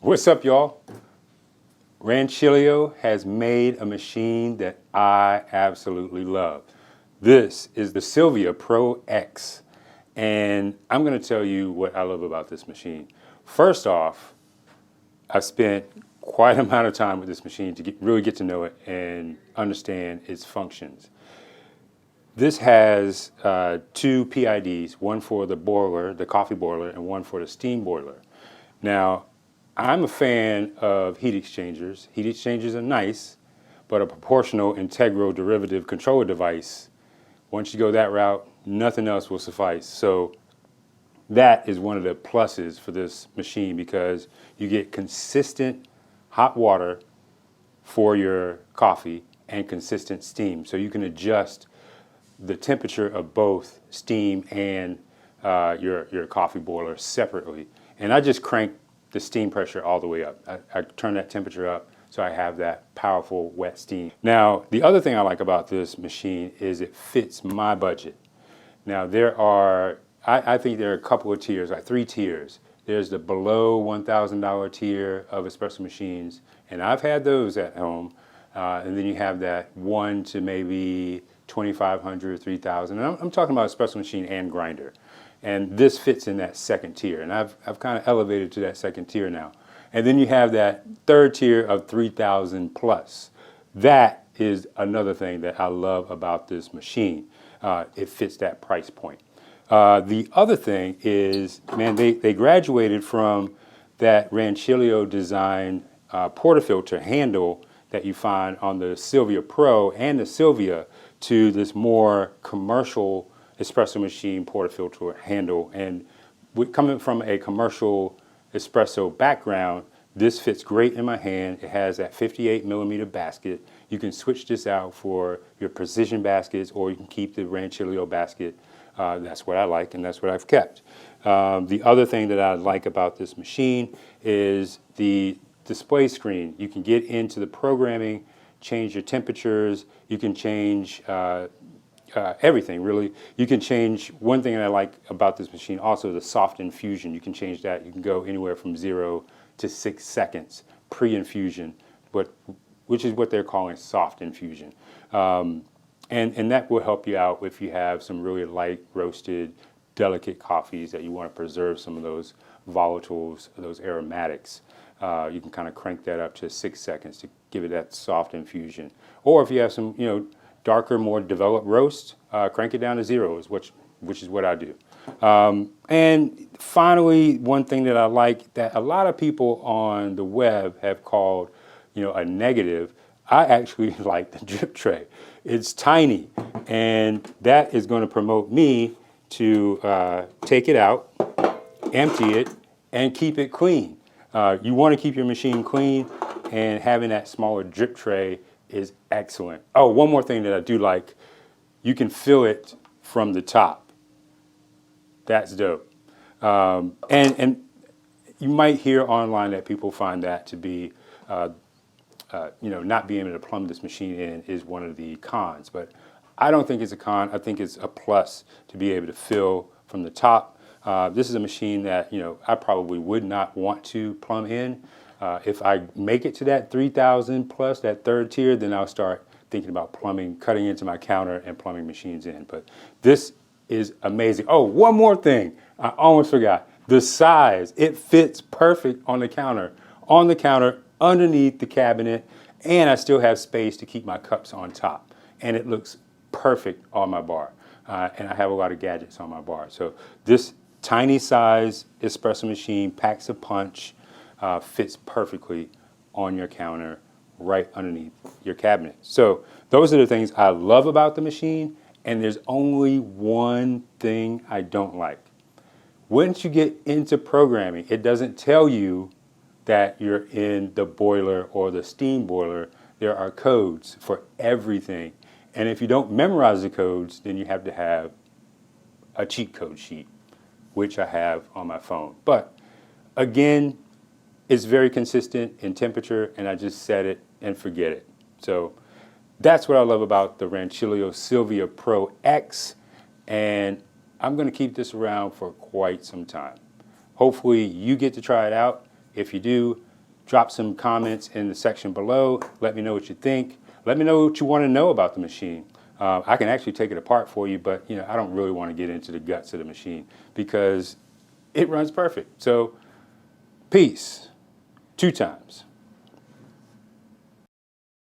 What's up, y'all? Rancilio has made a machine that I absolutely love. This is the Sylvia Pro X, and I'm going to tell you what I love about this machine. First off, I've spent quite an amount of time with this machine to really get to know it and understand its functions. This has two PIDs, one for the boiler, the coffee boiler, and one for the steam boiler. Now, I'm a fan of heat exchangers. Heat exchangers are nice, but a proportional integral derivative controller device, once you go that route, nothing else will suffice. So that is one of the pluses for this machine because you get consistent hot water for your coffee and consistent steam. So you can adjust the temperature of both steam and your coffee boiler separately. And I just crank the steam pressure all the way up. I turn that temperature up so I have that powerful wet steam. Now, the other thing I like about this machine is it fits my budget. Now, I think there are a couple of tiers, like 3 tiers. There's the below $1,000 tier of espresso machines, and I've had those at home. And then you have that 1 to maybe 2,500, 3,000. And I'm talking about espresso machine and grinder. And this fits in that second tier. And I've kind of elevated to that second tier now. And then you have that third tier of 3,000 plus. That is another thing that I love about this machine. It fits that price point. The other thing is, man, they graduated from that Rancilio design portafilter handle that you find on the Sylvia Pro and the Sylvia to this more commercial espresso machine portafilter handle. And coming from a commercial espresso background, this fits great in my hand. It has that 58 millimeter basket. You can switch this out for your precision baskets, or you can keep the Rancilio basket. That's what I like, and that's what I've kept. The other thing that I like about this machine is the display screen. You can get into the programming, change your temperatures. You can change everything, really. You can change, one thing that I like about this machine, also the soft infusion. You can change that. You can go anywhere from 0 to 6 seconds pre-infusion, which is what they're calling soft infusion. And that will help you out if you have some really light roasted, delicate coffees that you want to preserve some of those volatiles, those aromatics. You can kind of crank that up to 6 seconds to give it that soft infusion. Or if you have some, darker, more developed roast, crank it down to 0, which is what I do. And finally, one thing that I like that a lot of people on the web have called, a negative, I actually like the drip tray. It's tiny, and that is going to promote me to take it out, empty it, and keep it clean. You want to keep your machine clean, and having that smaller drip tray is excellent. Oh, one more thing that I do like, you can fill it from the top. That's dope. And you might hear online that people find that to be, not being able to plumb this machine in is one of the cons. But I don't think it's a con. I think it's a plus to be able to fill from the top. This is a machine that, I probably would not want to plumb in. If I make it to that 3,000 plus, that third tier, then I'll start thinking about plumbing, cutting into my counter and plumbing machines in. But this is amazing. Oh, one more thing. I almost forgot. The size. It fits perfect on the counter, underneath the cabinet, and I still have space to keep my cups on top. And it looks perfect on my bar. And I have a lot of gadgets on my bar. So this tiny size espresso machine packs a punch. Fits perfectly on your counter right underneath your cabinet. So those are the things I love about the machine, and there's only one thing I don't like. Once you get into programming, it doesn't tell you that you're in the boiler or the steam boiler. There are codes for everything. And if you don't memorize the codes, then you have to have a cheat code sheet, which I have on my phone. But again, it's very consistent in temperature, and I just set it and forget it. So that's what I love about the Rancilio Silvia Pro X, and I'm going to keep this around for quite some time. Hopefully you get to try it out. If you do, Drop some comments in the section below. Let me know what you think. Let me know what you want to know about the machine. I can actually take it apart for you, but I don't really want to get into the guts of the machine because it runs perfect. So, peace. 2 times.